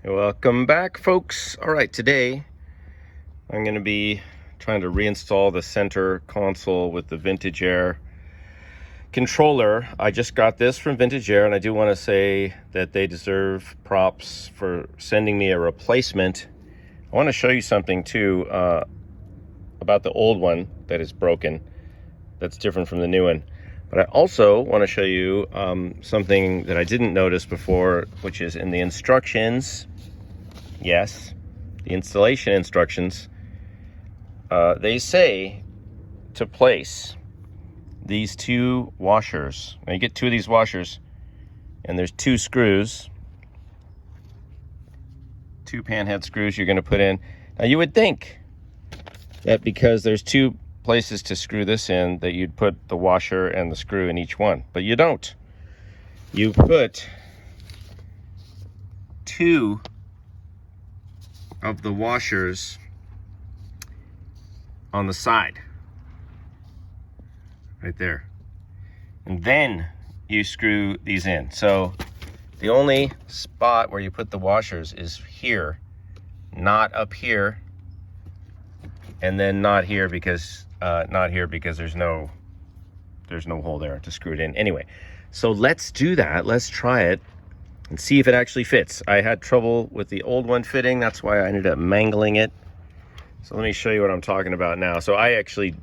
Welcome back, folks. All right, today I'm going to be trying to reinstall the center console with the Vintage Air controller. I just got this from Vintage Air, and I do want to say that they deserve props for sending me a replacement. I want to show you something too about the old one that is broken, that's different from the new one. But I also want to show you something that I didn't notice before, which is in the instructions. Yes, the installation instructions, they say to place these two washers. Now you get two of these washers, and there's two screws, two panhead screws you're going to put in. Now you would think that because there's two places to screw this in, that you'd put the washer and the screw in each one, but you don't. You put two of the washers on the side right there, and then you screw these in. So the only spot where you put the washers is here, not up here, and then not here because there's no hole there to screw it in. Anyway, so let's do that. Let's try it and see if it actually fits. I had trouble with the old one fitting. That's why I ended up mangling it. So let me show you what I'm talking about now. So I actually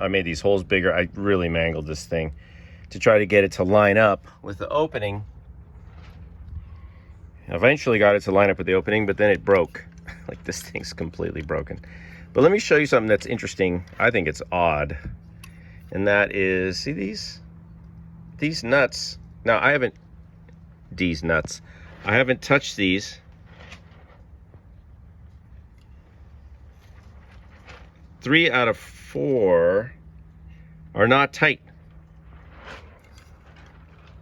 I made these holes bigger. I really mangled this thing to try to get it to line up with the opening. I eventually got it to line up with the opening, but then it broke. Like, this thing's completely broken. But let me show you something that's interesting. I think it's odd. And that is, see these nuts. Now I haven't touched these. 3 out of 4 are not tight.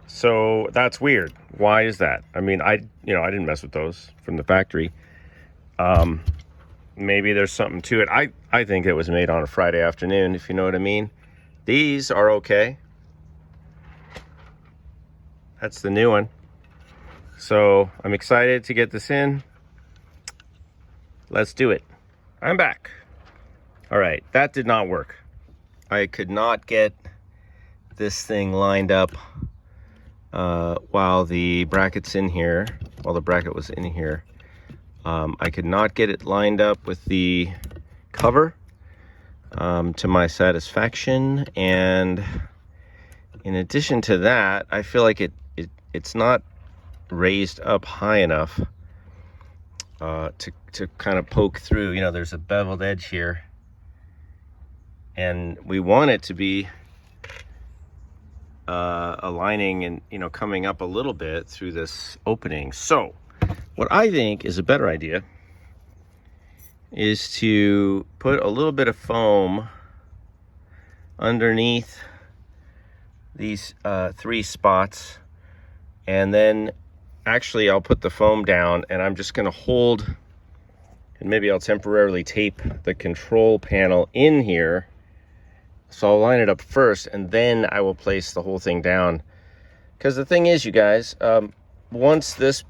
So that's weird. Why is that? I mean, I didn't mess with those from the factory. Maybe there's something to it. I think it was made on a Friday afternoon, if you know what I mean. These are okay. That's the new one. So I'm excited to get this in. Let's do it. I'm back. All right, that did not work. I could not get this thing lined up while the bracket's in here, while the bracket was in here. I could not get it lined up with the cover to my satisfaction. And in addition to that, I feel like it's not raised up high enough to kind of poke through. You know, there's a beveled edge here, and we want it to be aligning and, you know, coming up a little bit through this opening. So what I think is a better idea is to put a little bit of foam underneath these 3 spots, and then actually I'll put the foam down, and I'm just going to hold, and maybe I'll temporarily tape the control panel in here. So I'll line it up first, and then I will place the whole thing down. Because the thing is, you guys, once this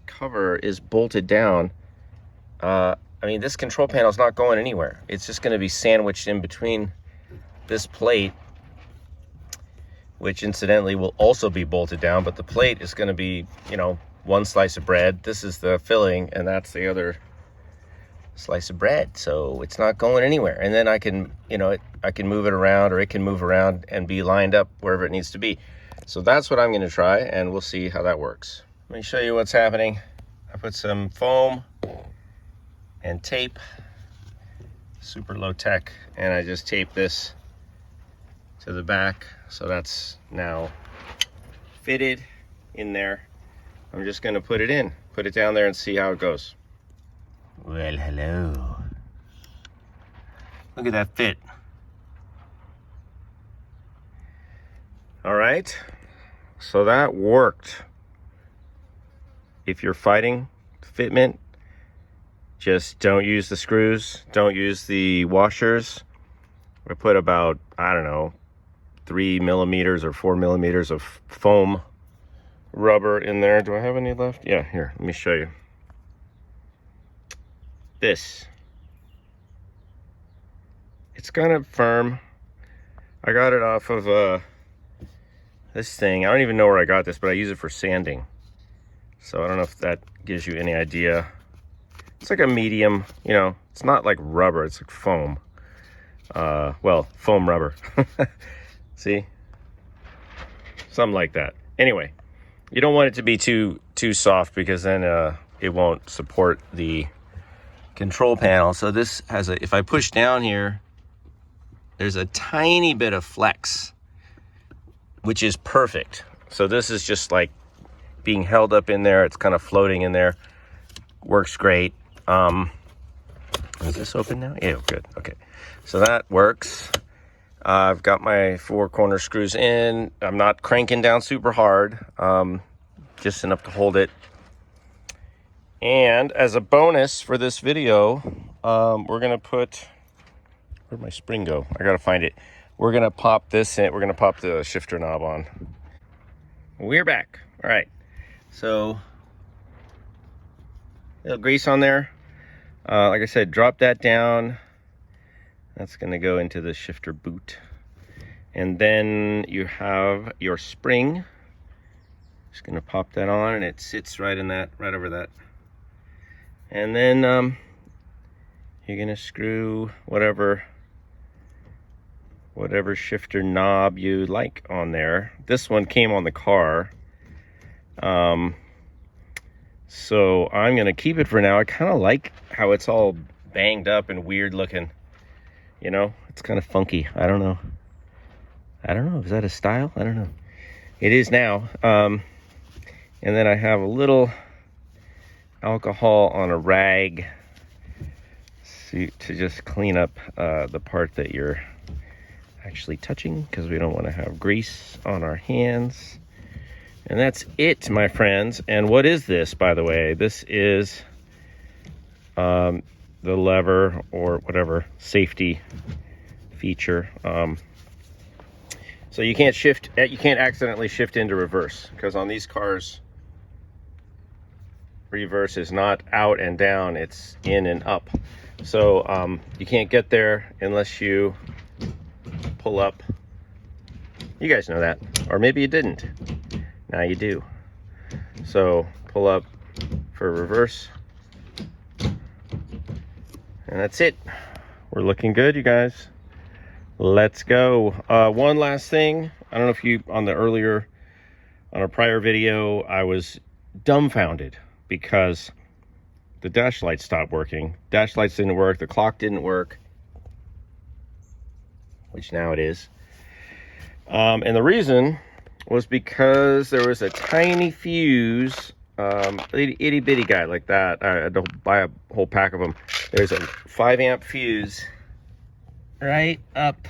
cover is bolted down, I mean, this control panel is not going anywhere. It's just going to be sandwiched in between this plate, which incidentally will also be bolted down, but the plate is going to be, you know, one slice of bread. This is the filling, and that's the other slice of bread. So it's not going anywhere. And then I can, you know, I can move it around, or it can move around and be lined up wherever it needs to be. So that's what I'm going to try, and we'll see how that works. Let me show you what's happening. I put some foam and tape, super low tech, and I just tape this to the back. So that's now fitted in there. I'm just going to put it down there and see how it goes. Well, hello. Look at that fit. All right, so that worked. If you're fighting fitment, just don't use the screws, don't use the washers. We put about, I don't know, 3 millimeters or 4 millimeters of foam rubber in there. Do I have any left? Yeah, here, let me show you. This. It's kind of firm. I got it off of this thing. I don't even know where I got this, but I use it for sanding. So I don't know if that gives you any idea. It's like a medium, you know, it's not like rubber, it's like foam. Well, foam rubber. See? Something like that. Anyway, you don't want it to be too soft because then it won't support the control panel. So this has a, if I push down here, there's a tiny bit of flex, which is perfect. So this is just like being held up in there. It's kind of floating in there. Works great. Is this open now? Yeah, good. Okay. So that works. I've got my 4 corner screws in. I'm not cranking down super hard, just enough to hold it. And as a bonus for this video, we're gonna put, where'd my spring go? I gotta find it. We're gonna pop this in. We're gonna pop the shifter knob on. We're back. All right. So, a little grease on there. Like I said, drop that down. That's gonna go into the shifter boot. And then you have your spring. Just gonna pop that on, and it sits right in that, right over that. And then you're gonna screw whatever shifter knob you like on there. This one came on the car. So I'm gonna keep it for now. I kind of like how it's all banged up and weird looking. You know, it's kind of funky. I don't know. Is that a style? I don't know. It is now. And then I have a little alcohol on a rag to just clean up the part that you're actually touching, because we don't want to have grease on our hands. And that's it, my friends. And what is this, by the way? This is the lever or whatever safety feature. So you can't accidentally shift into reverse, because on these cars, reverse is not out and down, it's in and up. So you can't get there unless you pull up. You guys know that, or maybe you didn't. Now you do. So pull up for reverse, and that's it. We're looking good, you guys. Let's go. One last thing. I don't know if you, on a prior video, I was dumbfounded because the dash lights stopped working. Dash lights didn't work. The clock didn't work, which now it is. And the reason was because there was a tiny fuse, itty bitty guy like that. I had to buy a whole pack of them. There's a 5 amp fuse right up.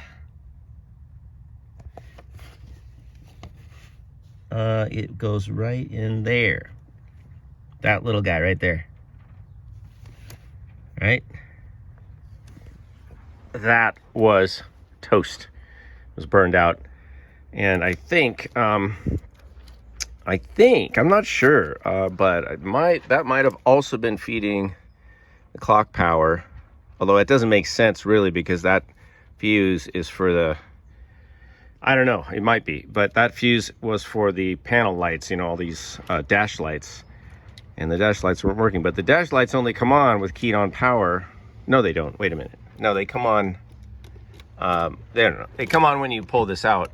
It goes right in there. That little guy right there. Right? That was toast. It was burned out. And I think, I'm not sure, but that might have also been feeding the clock power. Although it doesn't make sense really, because that fuse is for the, I don't know, it might be, but that fuse was for the panel lights, you know, all these dash lights. And the dash lights weren't working, but the dash lights only come on with keyed on power. No, they don't. Wait a minute. No, they come on, they come on when you pull this out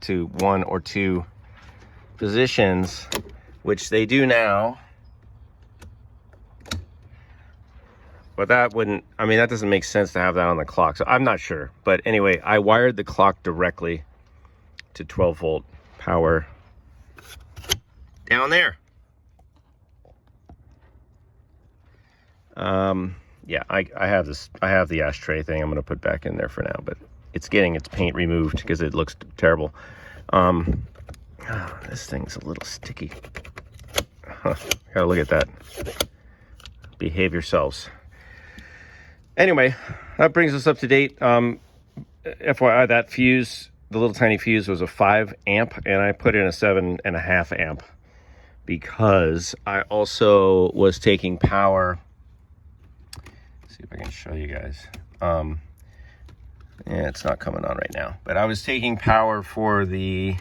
to 1 or 2 positions, which they do now. But that wouldn't, I mean, that doesn't make sense to have that on the clock. So I'm not sure. But anyway, I wired the clock directly to 12 volt power down there. Yeah, I have this, I have the ashtray thing I'm going to put back in there for now, but it's getting its paint removed because it looks terrible. This thing's a little sticky. Gotta look at that. Behave yourselves. Anyway, that brings us up to date. FYI, that fuse, the little tiny fuse, was a 5 amp, and I put in a 7.5 amp. because I also was taking power. Let's see if I can show you guys. Yeah, it's not coming on right now, but I was taking power for the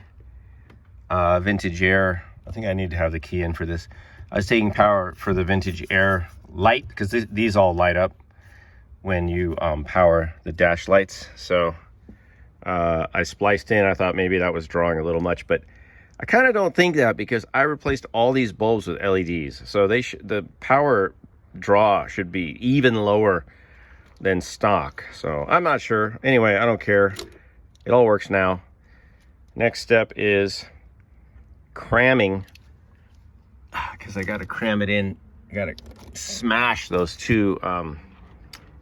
Vintage Air. I think I need to have the key in for this. I was taking power for the Vintage Air light, because these all light up when you power the dash lights. So I spliced in. I thought maybe that was drawing a little much, but I kind of don't think that, because I replaced all these bulbs with LEDs. So the power draw should be even lower than stock. So I'm not sure. Anyway, I don't care. It all works now. Next step is cramming, because I got to cram it in. I got to smash those two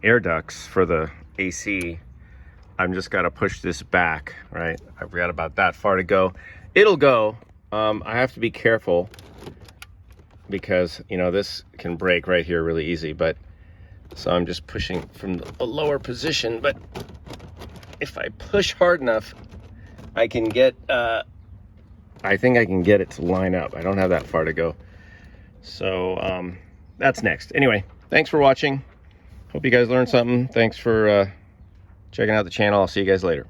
air ducts for the AC. I'm just got to push this back, right? I've got about that far to go. It'll go. I have to be careful, because, you know, this can break right here really easy, but so I'm just pushing from a lower position. But if I push hard enough, I can get, I think I can get it to line up. I don't have that far to go. So that's next. Anyway, thanks for watching. Hope you guys learned something. Thanks for checking out the channel. I'll see you guys later.